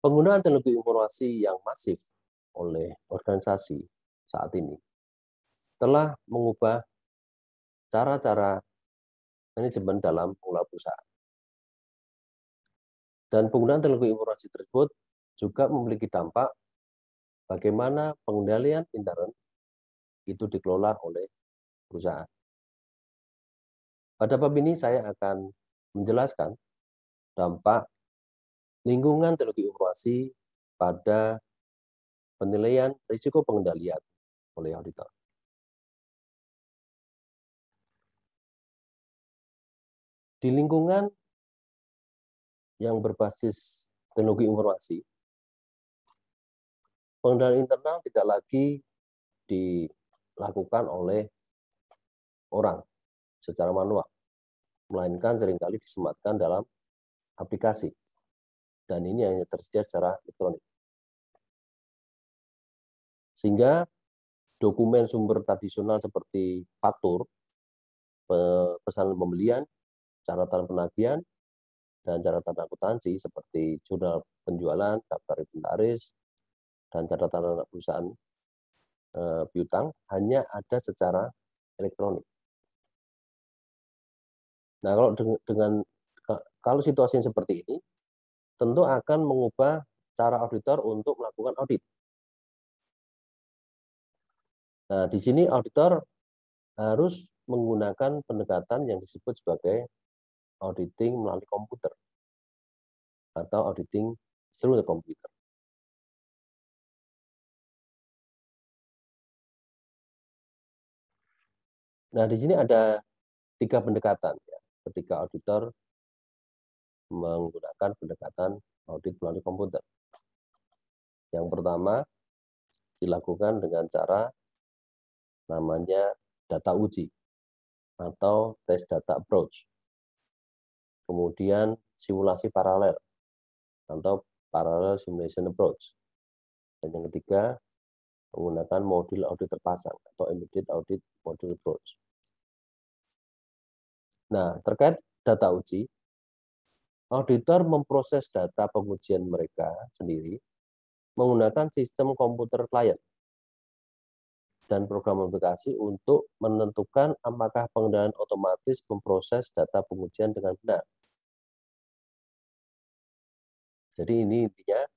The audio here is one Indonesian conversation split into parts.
Penggunaan teknologi informasi yang masif oleh organisasi saat ini telah mengubah cara-cara manajemen dalam pengelola perusahaan. Dan penggunaan teknologi informasi tersebut juga memiliki dampak bagaimana pengendalian intern itu dikelola oleh perusahaan. Pada bab ini saya akan menjelaskan dampak lingkungan teknologi informasi pada penilaian risiko pengendalian oleh auditor. Di lingkungan yang berbasis teknologi informasi, pengendalian internal tidak lagi dilakukan oleh orang secara manual, melainkan seringkali disematkan dalam aplikasi. Dan ini hanya tersedia secara elektronik. Sehingga dokumen sumber tradisional seperti faktur, pesanan pembelian, catatan penagihan, dan catatan akuntansi seperti jurnal penjualan, daftar inventaris, dan catatan anak perusahaan piutang hanya ada secara elektronik. Nah, kalau situasi seperti ini, tentu akan mengubah cara auditor untuk melakukan audit. Nah, di sini auditor harus menggunakan pendekatan yang disebut sebagai auditing melalui komputer atau auditing through the computer. Nah, di sini ada 3 pendekatan ya, ketika auditor menggunakan pendekatan audit melalui komputer. Yang pertama dilakukan dengan cara namanya data uji atau test data approach. Kemudian simulasi paralel atau parallel simulation approach. Dan yang ketiga menggunakan modul audit terpasang atau embedded audit module approach. Nah, terkait data uji, auditor memproses data pengujian mereka sendiri menggunakan sistem komputer klien dan program aplikasi untuk menentukan apakah pengendalian otomatis memproses data pengujian dengan benar. Jadi ini intinya,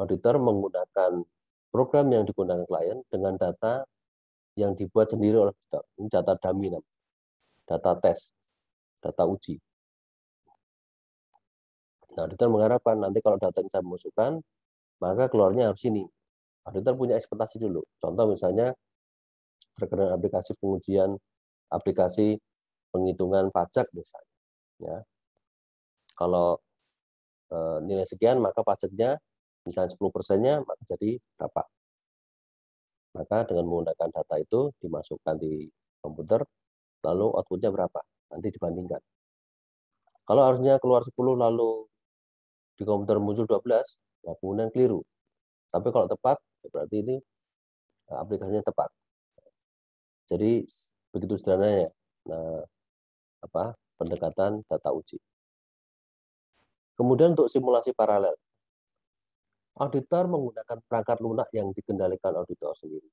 auditor menggunakan program yang digunakan klien dengan data yang dibuat sendiri oleh auditor. Ini data dummy, data tes, data uji. Nah, auditor mengharapkan nanti kalau data yang saya masukkan, maka keluarnya harus ini. Auditor punya ekspektasi dulu. Contoh misalnya terkait aplikasi pengujian, aplikasi penghitungan pajak misalnya. Ya. Kalau nilai sekian, maka pajaknya misalnya 10%-nya, maka jadi berapa. Maka dengan menggunakan data itu dimasukkan di komputer, lalu output-nya berapa, nanti dibandingkan. Kalau harusnya keluar 10 lalu di komputer muncul 12, ya kemudian keliru. Tapi kalau tepat, berarti ini aplikasinya tepat. Jadi begitu sederhananya pendekatan data uji. Kemudian untuk simulasi paralel, auditor menggunakan perangkat lunak yang dikendalikan auditor sendiri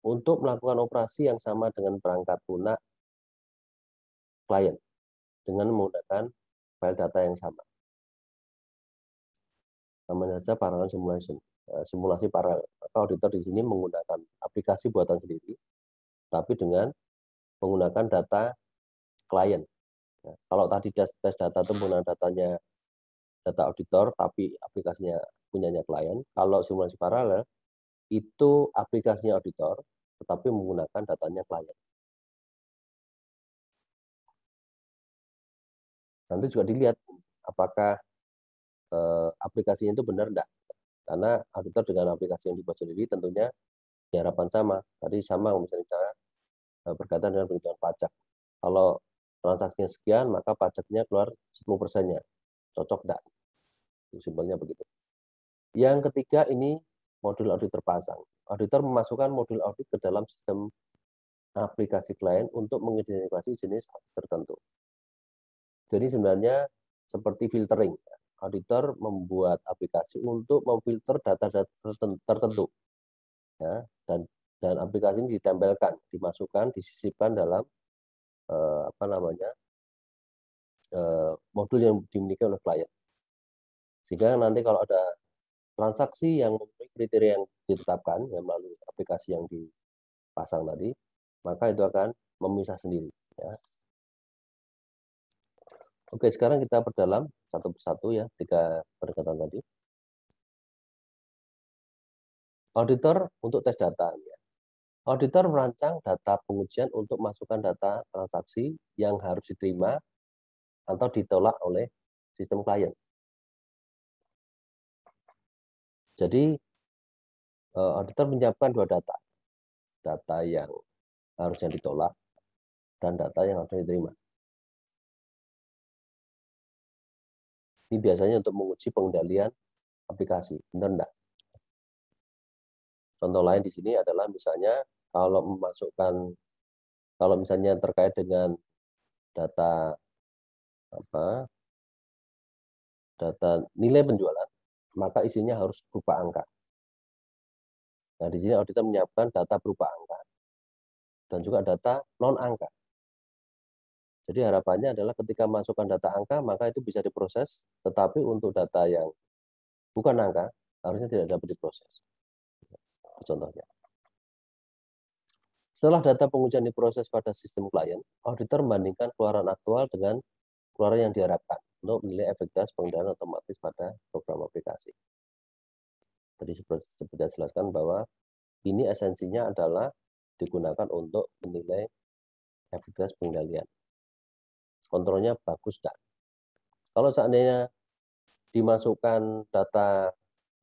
untuk melakukan operasi yang sama dengan perangkat lunak klien dengan menggunakan file data yang sama. Namanya saja parallel simulation, simulasi paralel. Maka auditor di sini menggunakan aplikasi buatan sendiri, tapi dengan menggunakan data klien. Nah, kalau tadi tes data itu menggunakan datanya data auditor, tapi aplikasinya punyanya klien. Kalau simulasi paralel, itu aplikasinya auditor, tetapi menggunakan datanya klien. Nanti juga dilihat apakah aplikasinya itu benar enggak. Karena auditor dengan aplikasi yang dibuat sendiri tentunya diharapkan sama. Tadi sama misalnya berkaitan dengan penghitungan pajak. Kalau transaksinya sekian, maka pajaknya keluar 10%-nya. Cocok enggak? Simpelnya begitu. Yang ketiga ini modul audit terpasang. Auditor memasukkan modul audit ke dalam sistem aplikasi klien untuk mengidentifikasi jenis audit tertentu. Jadi sebenarnya seperti filtering. auditor membuat aplikasi untuk memfilter data-data tertentu, ya, dan aplikasi ini ditempelkan, dimasukkan, disisipkan dalam modul yang dimiliki oleh klien. Sehingga nanti kalau ada transaksi yang memenuhi kriteria yang ditetapkan yang melalui aplikasi yang dipasang tadi, maka itu akan memisah sendiri. Ya. Oke, sekarang kita perdalam satu persatu ya 3 pendekatan tadi. Auditor untuk tes data. Ya. Auditor merancang data pengujian untuk masukkan data transaksi yang harus diterima atau ditolak oleh sistem klien. Jadi auditor menyiapkan 2 data. Data yang harusnya ditolak dan data yang harusnya diterima. Ini biasanya untuk menguji pengendalian aplikasi, benar enggak? Contoh lain di sini adalah misalnya kalau misalnya terkait dengan data nilai penjualan, maka isinya harus berupa angka. Nah, di sini auditor menyiapkan data berupa angka dan juga data non angka. Jadi harapannya adalah ketika masukkan data angka, maka itu bisa diproses, tetapi untuk data yang bukan angka, harusnya tidak dapat diproses. Contohnya. Setelah data pengujian diproses pada sistem klien, auditor membandingkan keluaran aktual dengan keluaran yang diharapkan untuk menilai efektivitas pengendalian otomatis pada program aplikasi. Tadi seperti saya jelaskan bahwa ini esensinya adalah digunakan untuk menilai efektivitas pengendalian. Kontrolnya bagus enggak? Kalau seandainya dimasukkan data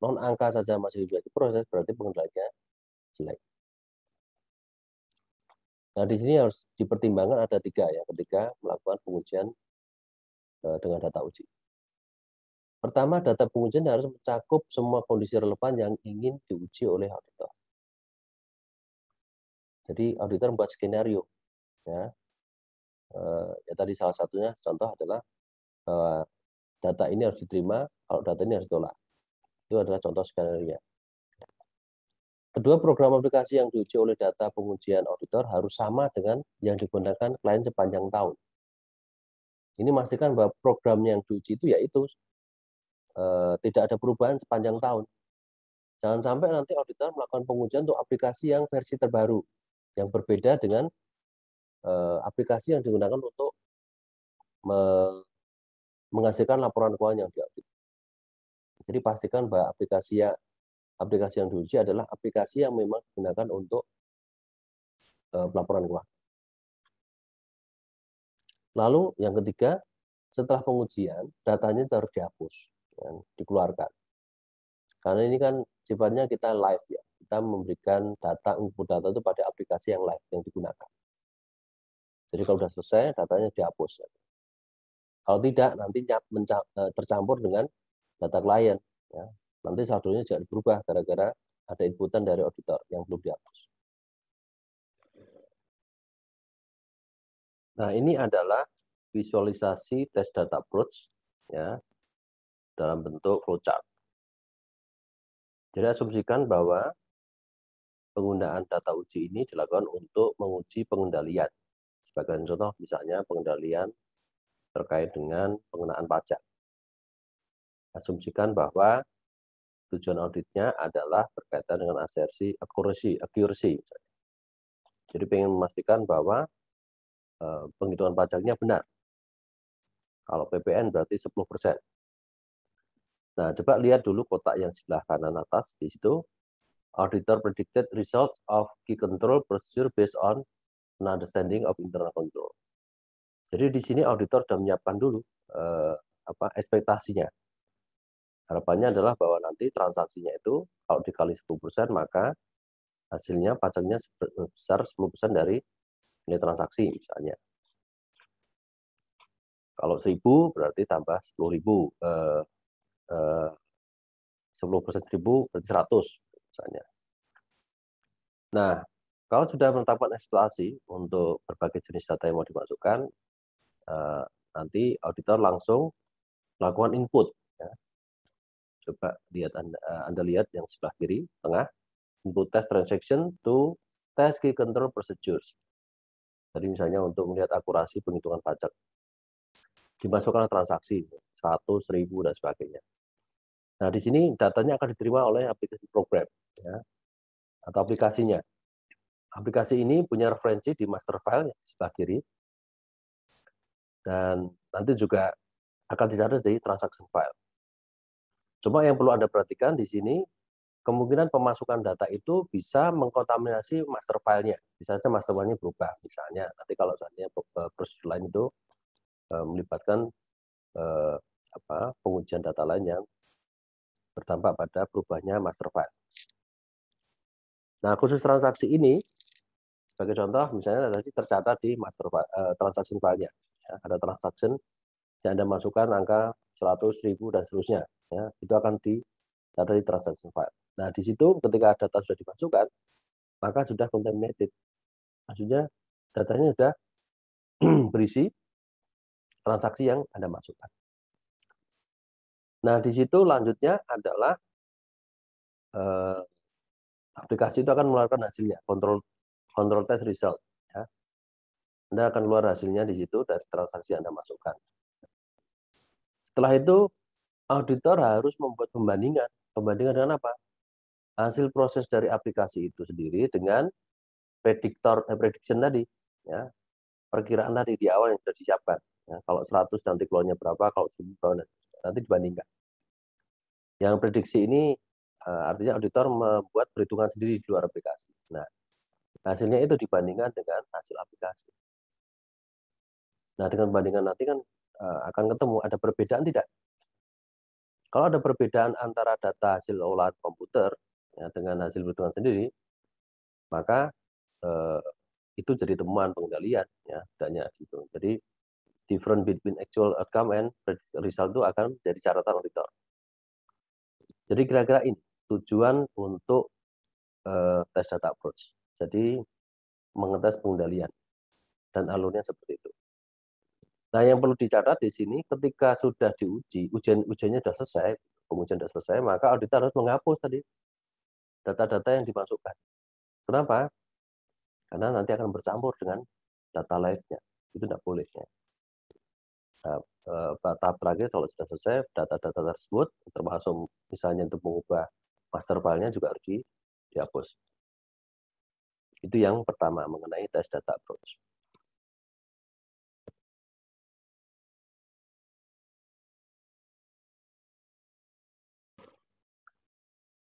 non angka saja masih bisa diproses, berarti pengendaliannya jelek. Nah, di sini harus dipertimbangkan ada 3 ya ketika melakukan pengujian dengan data uji. Pertama, data pengujian harus mencakup semua kondisi relevan yang ingin diuji oleh auditor. Jadi auditor membuat skenario, ya. Ya tadi salah satunya contoh adalah data ini harus diterima, kalau data ini harus ditolak. Itu adalah contoh skenario. Kedua, program aplikasi yang diuji oleh data pengujian auditor harus sama dengan yang digunakan klien sepanjang tahun. Ini memastikan bahwa program yang diuji itu yaitu tidak ada perubahan sepanjang tahun. Jangan sampai nanti auditor melakukan pengujian untuk aplikasi yang versi terbaru, yang berbeda dengan aplikasi yang digunakan untuk menghasilkan laporan keuangan yang diaudit. Jadi pastikan bahwa aplikasi yang diuji adalah aplikasi yang memang digunakan untuk pelaporan keuangan. Lalu yang ketiga, setelah pengujian, datanya itu harus dihapus, dikeluarkan. Karena ini kan sifatnya kita live ya, kita memberikan input data itu pada aplikasi yang live yang digunakan. Jadi kalau sudah selesai, datanya dihapus. Kalau tidak, nanti tercampur dengan data klien. Ya. Nanti saldonya juga berubah gara-gara ada inputan dari auditor yang belum dihapus. Nah, ini adalah visualisasi tes data approach ya, dalam bentuk flowchart. Jadi asumsikan bahwa penggunaan data uji ini dilakukan untuk menguji pengendalian. Sebagai contoh misalnya pengendalian terkait dengan pengenaan pajak. Asumsikan bahwa tujuan auditnya adalah berkaitan dengan accuracy. Jadi ingin memastikan bahwa penghitungan pajaknya benar. Kalau PPN berarti 10%. Nah, coba lihat dulu kotak yang sebelah kanan atas. Di situ, auditor predicted results of key control procedure based on an understanding of internal control. Jadi di sini auditor sudah menyiapkan dulu ekspektasinya. Harapannya adalah bahwa nanti transaksinya itu kalau dikali 10%, maka hasilnya pajaknya sebesar 10% dari nilai transaksi misalnya. Kalau 1.000 berarti tambah 10.000. 10% 1.000 berarti 100 misalnya. Nah, kalau sudah menetapkan ekspektasi untuk berbagai jenis data yang mau dimasukkan, nanti auditor langsung melakukan input. Ya. Coba lihat Anda lihat yang sebelah kiri tengah, input test transaction to test key control procedures. Jadi misalnya untuk melihat akurasi penghitungan pajak, dimasukkan transaksi 100, 1000 dan sebagainya. Nah di sini datanya akan diterima oleh aplikasi program, ya, atau aplikasinya. Aplikasi ini punya referensi di master file di sebelah kiri, dan nanti juga akan dicatat di transaction file. Cuma yang perlu Anda perhatikan di sini, kemungkinan pemasukan data itu bisa mengkontaminasi master file-nya. Bisa saja master file-nya berubah. Misalnya, nanti kalau seandainya prosedur lain itu melibatkan pengujian data lain yang berdampak pada berubahnya master file. Nah, khusus transaksi ini, sebagai contoh, misalnya tadi tercatat di master transaction file-nya. Ya, ada transaction yang Anda masukkan angka 100, 1000, dan seterusnya. Ya, itu akan dicatat di transaction file. Nah, di situ ketika data sudah dimasukkan, maka sudah contaminated. Maksudnya datanya sudah berisi transaksi yang Anda masukkan. Nah, di situ lanjutnya adalah aplikasi itu akan mengeluarkan hasilnya, control test result. Ya. Anda akan keluar hasilnya di situ dari transaksi yang Anda masukkan. Setelah itu, auditor harus membuat pembandingan. Pembandingan dengan apa? Hasil proses dari aplikasi itu sendiri dengan prediction tadi. Ya. Perkiraan tadi di awal yang sudah disiapkan. Ya, kalau 100 nanti keluarnya berapa, kalau 1000 nanti dibandingkan. Yang prediksi ini artinya auditor membuat perhitungan sendiri di luar aplikasi. Nah, hasilnya itu dibandingkan dengan hasil aplikasi. Nah, dengan bandingan nanti kan akan ketemu ada perbedaan tidak? Kalau ada perbedaan antara data hasil olahan komputer ya, dengan hasil perhitungan sendiri, maka itu jadi temuan pengendalian ya, setidaknya gitu. Jadi different between actual outcome and result itu akan jadi catatan auditor. Jadi kira-kira ini tujuan untuk test data approach. Jadi mengetes pengendalian dan alurnya seperti itu. Nah, yang perlu dicatat di sini ketika sudah diuji, ujiannya sudah selesai, pengujian sudah selesai, maka auditor harus menghapus tadi data-data yang dimasukkan. Kenapa? Karena nanti akan bercampur dengan data live-nya. Itu tidak boleh. Ya. Nah, tahap terakhir kalau sudah selesai, data-data tersebut, termasuk misalnya untuk mengubah master file-nya juga harus dihapus. Itu yang pertama mengenai test data approach.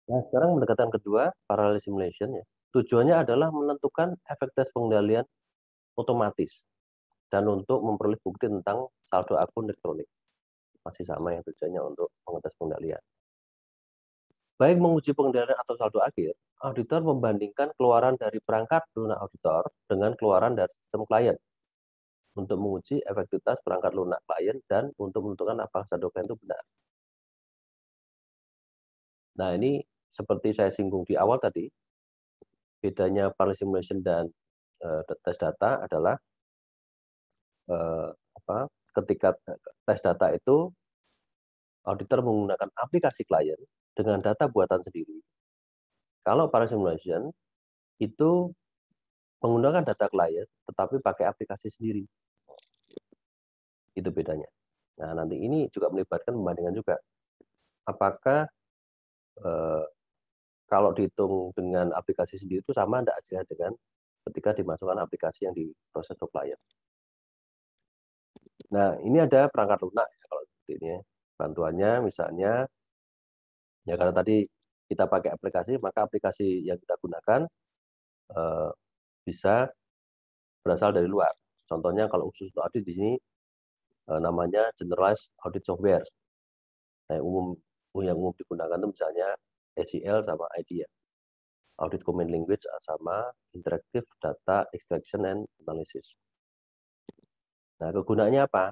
Nah, sekarang pendekatan kedua, parallel simulation ya. Tujuannya adalah menentukan efek tes pengendalian otomatis dan untuk memperoleh bukti tentang saldo akun elektronik. Masih sama yang tujuannya untuk mengetes pengendalian. Baik menguji pengendalian atau saldo akhir, auditor membandingkan keluaran dari perangkat lunak auditor dengan keluaran dari sistem klien untuk menguji efektivitas perangkat lunak klien dan untuk menentukan apakah saldo klien itu benar. Nah, ini seperti saya singgung di awal tadi, bedanya parallel simulation dan tes data adalah ketika tes data itu auditor menggunakan aplikasi klien dengan data buatan sendiri. Kalau parallel simulation itu menggunakan data klien tetapi pakai aplikasi sendiri. Itu bedanya. Nah, nanti ini juga melibatkan pembandingan juga. Apakah kalau dihitung dengan aplikasi sendiri itu sama tidak hasilnya dengan ketika dimasukkan aplikasi yang diproses ke klien. Nah, ini ada perangkat lunak ya, kalau seperti ini. Bantuannya misalnya, ya karena tadi kita pakai aplikasi, maka aplikasi yang kita gunakan bisa berasal dari luar. Contohnya kalau khusus untuk audit di sini namanya Generalized Audit Software. Nah, yang umum digunakan itu misalnya SEL sama IDEA. Audit Command Language sama Interactive Data Extraction and Analysis. Nah, kegunaannya apa?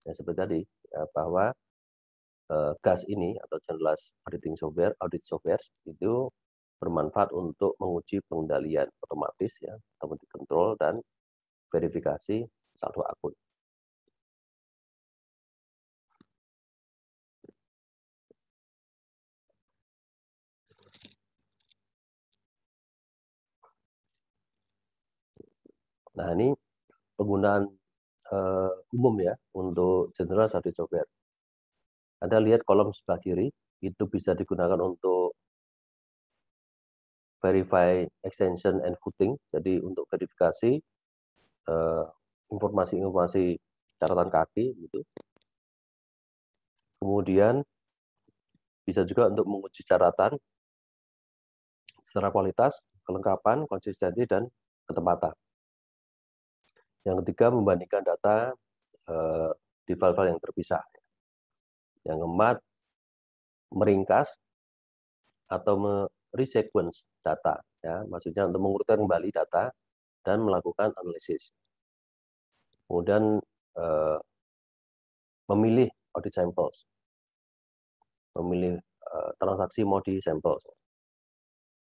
Ya, seperti tadi, ya, bahwa GAS ini atau Generalized Audit Software itu bermanfaat untuk menguji pengendalian otomatis ya, automatic control dan verifikasi saldo akun. Nah, ini penggunaan umum ya untuk Generalized Audit Software. Anda lihat kolom sebelah kiri, itu bisa digunakan untuk verify extension and footing, jadi untuk verifikasi informasi-informasi catatan kaki gitu. Kemudian bisa juga untuk menguji catatan secara kualitas, kelengkapan, konsistensi, dan ketepatan. Yang ketiga, membandingkan data di file-file yang terpisah. Yang keempat, meringkas atau meresequence data, ya, maksudnya untuk mengurutkan kembali data dan melakukan analisis. Kemudian memilih audit samples, memilih transaksi mau di sampel.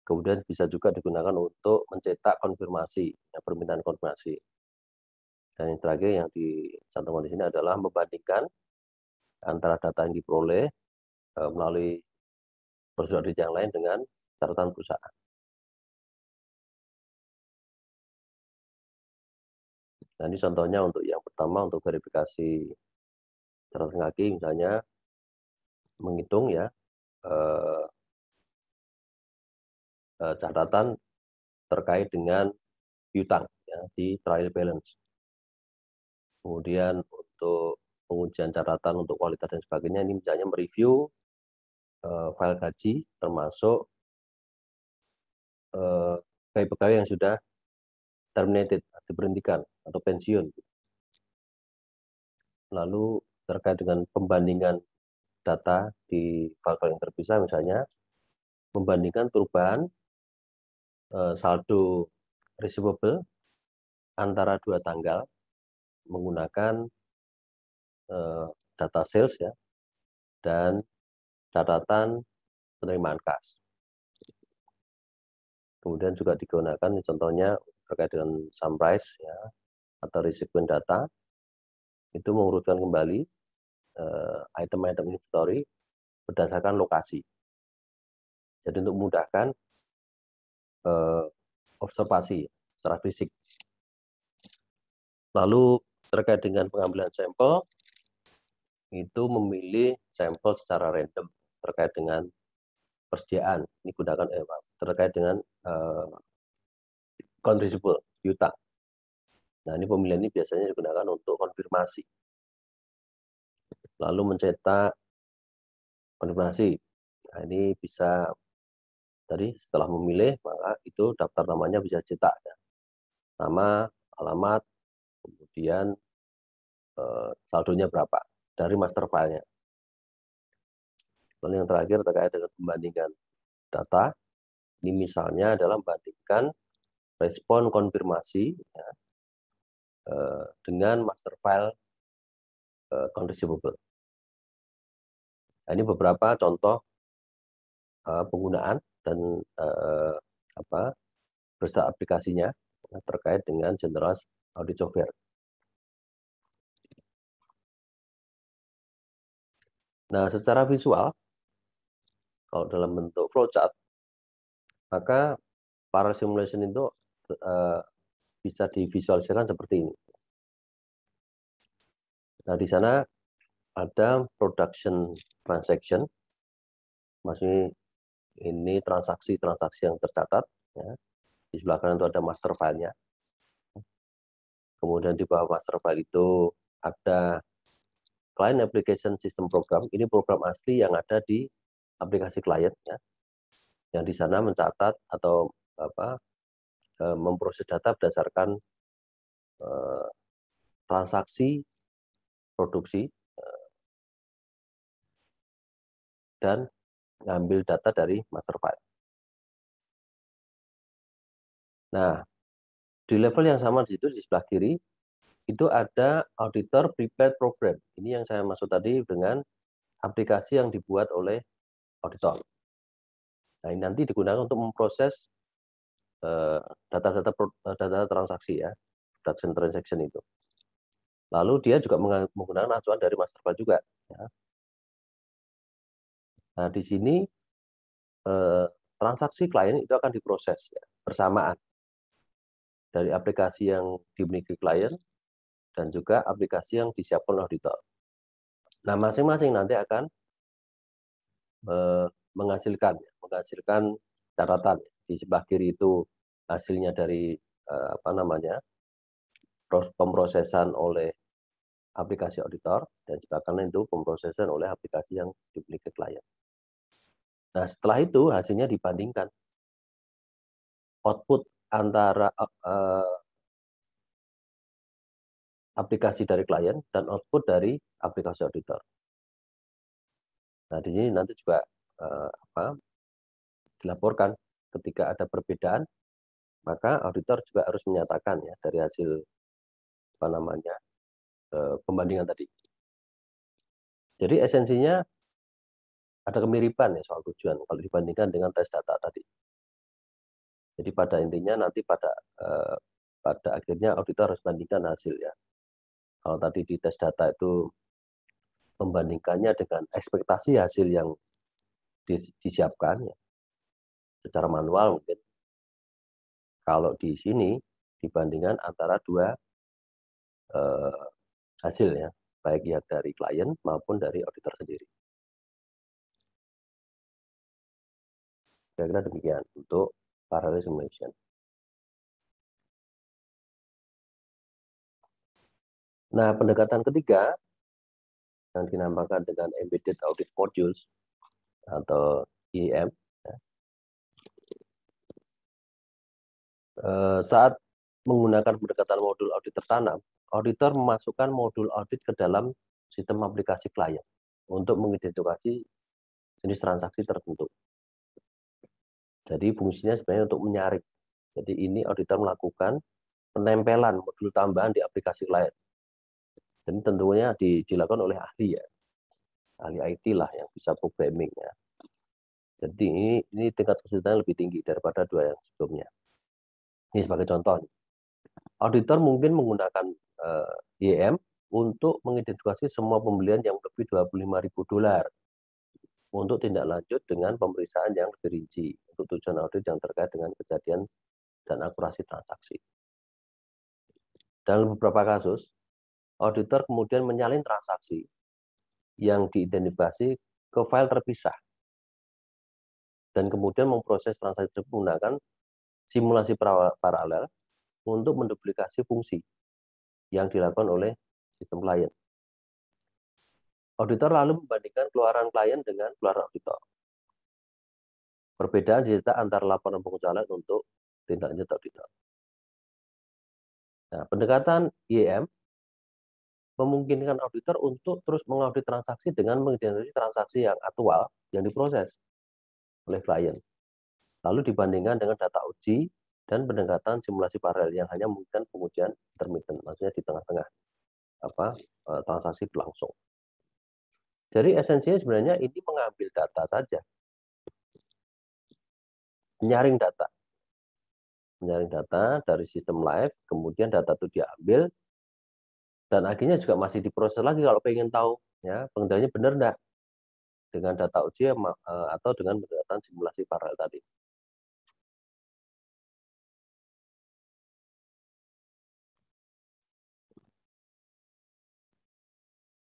Kemudian bisa juga digunakan untuk mencetak konfirmasi, ya, permintaan konfirmasi. Dan yang terakhir yang dicantumkan di sini adalah membandingkan antara data yang diperoleh melalui prosedur audit yang lain dengan catatan perusahaan. Nah, ini contohnya untuk yang pertama untuk verifikasi catatan kaki, misalnya menghitung ya catatan terkait dengan piutang ya, di trial balance. Kemudian untuk pengujian catatan untuk kualitas dan sebagainya, ini misalnya mereview file gaji termasuk pegawai-pegawai yang sudah terminated, diberhentikan atau pensiun. Lalu terkait dengan pembandingan data di file-file yang terpisah, misalnya membandingkan perubahan saldo receivable antara dua tanggal menggunakan data sales ya dan catatan penerimaan kas. Kemudian juga digunakan contohnya terkait dengan summarize ya atau resequence data, itu mengurutkan kembali item-item inventory berdasarkan lokasi. Jadi untuk memudahkan observasi secara fisik. Lalu terkait dengan pengambilan sampel, itu memilih sampel secara random terkait dengan persediaan. Ini gunakan terkait dengan controllable piutang. Nah, ini pemilihan ini biasanya digunakan untuk konfirmasi. Lalu mencetak konfirmasi. Nah, ini bisa tadi setelah memilih, maka itu daftar namanya bisa cetak ya. Nama, alamat, kemudian saldonya berapa dari master file-nya. Lalu yang terakhir terkait dengan membandingkan data, ini misalnya adalah membandingkan respon konfirmasi ya, dengan master file account receivable. Nah, ini beberapa contoh penggunaan dan beserta aplikasinya terkait dengan Generalized Audit Software. Nah, secara visual, kalau dalam bentuk flowchart, maka para simulation itu bisa divisualisasikan seperti ini. Nah, di sana ada production transaction, maksudnya ini transaksi-transaksi yang tercatat. Ya. Di sebelah kanan itu ada master file-nya. Kemudian di bawah master file itu ada client application system program. Ini program asli yang ada di aplikasi klien, ya. Yang di sana mencatat atau memproses data berdasarkan transaksi produksi dan ngambil data dari master file. Nah, di level yang sama di situ di sebelah kiri itu ada auditor prepared program. Ini yang saya maksud tadi dengan aplikasi yang dibuat oleh auditor. Nah, ini nanti digunakan untuk memproses data transaksi ya, production transaction itu. Lalu dia juga menggunakan acuan dari master file juga. Ya. Nah, di sini transaksi klien itu akan diproses ya, bersamaan. dari aplikasi yang dimiliki klien dan juga aplikasi yang disiapkan oleh auditor. Nah, masing-masing nanti akan menghasilkan catatan. Di sebelah kiri itu hasilnya dari pemrosesan oleh aplikasi auditor, dan sebelah kanan itu pemrosesan oleh aplikasi yang dimiliki klien. Nah, setelah itu hasilnya dibandingkan. Output antara aplikasi dari klien dan output dari aplikasi auditor. Nah, di sini nanti juga dilaporkan ketika ada perbedaan, maka auditor juga harus menyatakan ya dari hasil pembandingan tadi. Jadi esensinya ada kemiripan ya soal tujuan kalau dibandingkan dengan tes data tadi. Jadi pada intinya nanti pada akhirnya auditor harus bandingkan hasil ya. Kalau tadi di tes data itu membandingkannya dengan ekspektasi hasil yang disiapkan ya, secara manual mungkin. Kalau di sini dibandingkan antara dua hasil ya, baik ya dari klien maupun dari auditor sendiri. Kira-kira demikian untuk parallel simulation. Nah, pendekatan ketiga yang dinamakan dengan Embedded Audit Modules atau EAM. Ya. Saat menggunakan pendekatan modul audit tertanam, auditor memasukkan modul audit ke dalam sistem aplikasi klien untuk mengidentifikasi jenis transaksi tertentu. Jadi fungsinya sebenarnya untuk menyaring. Jadi ini auditor melakukan penempelan modul tambahan di aplikasi klien. Dan tentunya dilakukan oleh ahli ya, ahli IT lah yang bisa programming ya. Jadi ini tingkat kesulitan lebih tinggi daripada dua yang sebelumnya. Ini sebagai contoh. Auditor mungkin menggunakan IEM untuk mengidentifikasi semua pembelian yang lebih $25.000 untuk tindak lanjut dengan pemeriksaan yang lebih rinci untuk tujuan audit yang terkait dengan kejadian dan akurasi transaksi. Dalam beberapa kasus, auditor kemudian menyalin transaksi yang diidentifikasi ke file terpisah dan kemudian memproses transaksi tersebut menggunakan simulasi paralel untuk menduplikasi fungsi yang dilakukan oleh sistem klien. Auditor lalu membandingkan keluaran klien dengan keluaran auditor. Perbedaan data antara laporan pengecualian untuk tindak lanjut auditor. Nah, pendekatan IEM memungkinkan auditor untuk terus mengaudit transaksi dengan mengidentifikasi transaksi yang aktual yang diproses oleh klien. Lalu dibandingkan dengan data uji dan pendekatan simulasi paralel yang hanya memungkinkan pengujian intermittent, maksudnya di tengah-tengah transaksi berlangsung. Jadi esensinya sebenarnya ini mengambil data saja, menyaring data dari sistem live, kemudian data itu diambil, dan akhirnya juga masih diproses lagi kalau pengen tahu ya pengendaliannya benar enggak dengan data uji atau dengan pendekatan simulasi paralel tadi.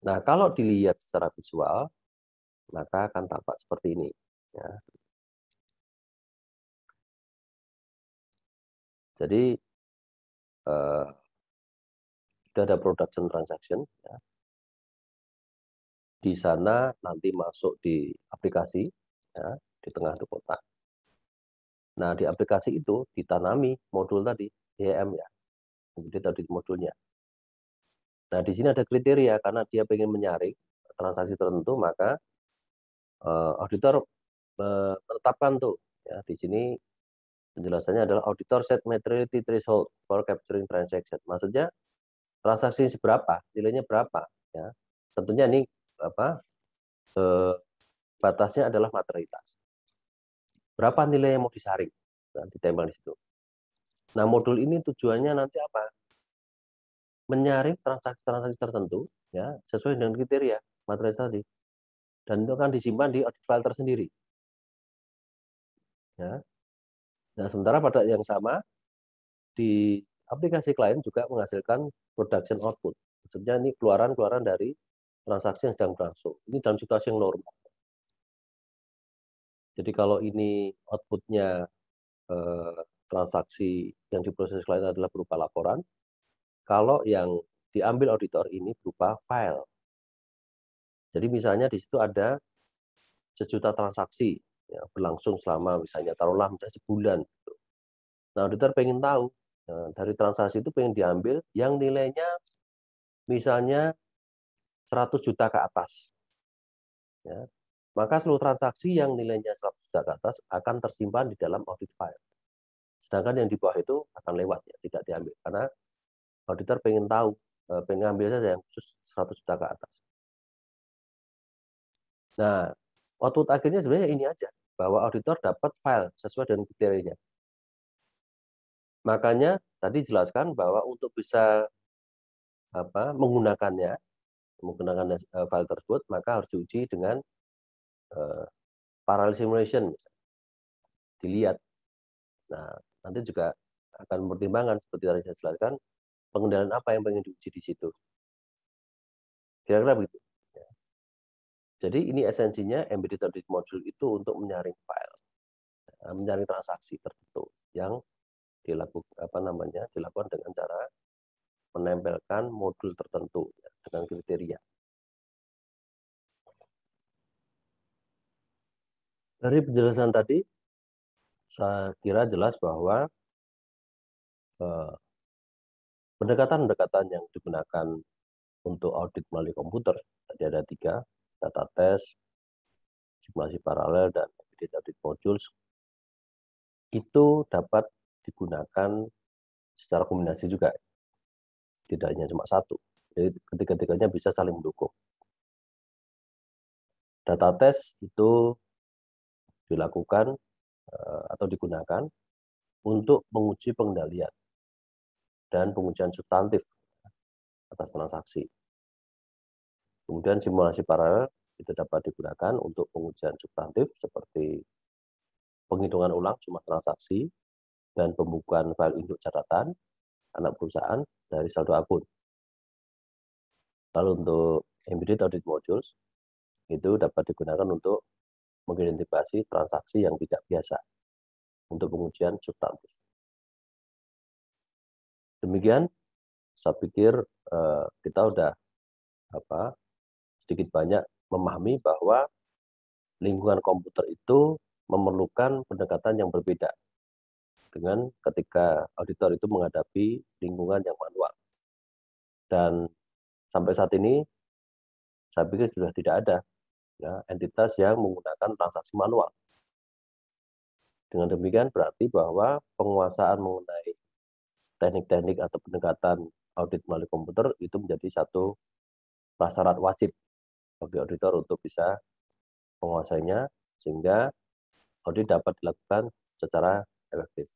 Nah, kalau dilihat secara visual, maka akan tampak seperti ini. Ya. Jadi, sudah ada production transaction. Ya. Di sana nanti masuk di aplikasi, ya, di tengah itu kotak. Nah, di aplikasi itu ditanami modul tadi, IEM ya. Kemudian tadi modulnya. Nah, di sini ada kriteria karena dia ingin menyaring transaksi tertentu, maka auditor menetapkan tuh ya di sini penjelasannya adalah auditor set materiality threshold for capturing transaction. Maksudnya transaksi seberapa, nilainya berapa ya. Tentunya ini batasnya adalah materialitas. Berapa nilai yang mau disaring? Nah, ditempel di situ. Nah, modul ini tujuannya nanti apa? Menyaring transaksi-transaksi tertentu ya sesuai dengan kriteria materialitas tadi. Dan itu akan disimpan di audit file tersendiri. Ya. Nah, sementara pada yang sama di aplikasi klien juga menghasilkan production output. Maksudnya ini keluaran-keluaran dari transaksi yang sedang berlangsung. Ini dalam situasi yang normal. Jadi kalau ini outputnya transaksi yang diproses klien adalah berupa laporan, kalau yang diambil auditor ini berupa file. Jadi misalnya di situ ada sejuta transaksi ya, berlangsung selama misalnya taruhlah misalnya sebulan. Nah, auditor pengen tahu dari transaksi itu pengen diambil yang nilainya misalnya 100 juta ke atas. Ya. Maka seluruh transaksi yang nilainya 100 juta ke atas akan tersimpan di dalam audit file. Sedangkan yang di bawah itu akan lewat, ya, tidak diambil. Karena auditor pengen tahu, pengen ambil saja yang khusus 100 juta ke atas. Nah, output akhirnya sebenarnya ini aja, bahwa auditor dapat file sesuai dengan kriterianya. Makanya tadi jelaskan bahwa untuk bisa menggunakan file tersebut, maka harus diuji dengan parallel simulation, misalnya. Dilihat. Nah, nanti juga akan mempertimbangkan seperti tadi saya jelaskan, pengendalian apa yang pengen diuji di situ. Kira-kira begitu. Ya. Jadi ini esensinya embedded audit module itu untuk menyaring file, menyaring transaksi tertentu yang dilakukan dengan cara menempelkan modul tertentu ya, dengan kriteria. Dari penjelasan tadi, saya kira jelas bahwa pendekatan-pendekatan yang digunakan untuk audit melalui komputer, tadi ada 3, data test, simulasi paralel, dan embedded audit modules, itu dapat digunakan secara kombinasi juga, tidak hanya cuma satu. Jadi ketiga-tiganya bisa saling mendukung. Data test itu dilakukan atau digunakan untuk menguji pengendalian dan pengujian substantif atas transaksi. Kemudian simulasi paralel itu dapat digunakan untuk pengujian substantif seperti penghitungan ulang jumlah transaksi dan pembukaan file induk catatan anak perusahaan dari saldo akun. Lalu untuk embedded audit modules itu dapat digunakan untuk mengidentifikasi transaksi yang tidak biasa untuk pengujian substantif. Demikian, saya pikir kita sudah sedikit banyak memahami bahwa lingkungan komputer itu memerlukan pendekatan yang berbeda dengan ketika auditor itu menghadapi lingkungan yang manual. Dan sampai saat ini, saya pikir sudah tidak ada entitas yang menggunakan transaksi manual. Dengan demikian berarti bahwa penguasaan mengenai teknik-teknik atau pendekatan audit melalui komputer itu menjadi satu prasyarat wajib bagi auditor untuk bisa menguasainya, sehingga audit dapat dilakukan secara efektif.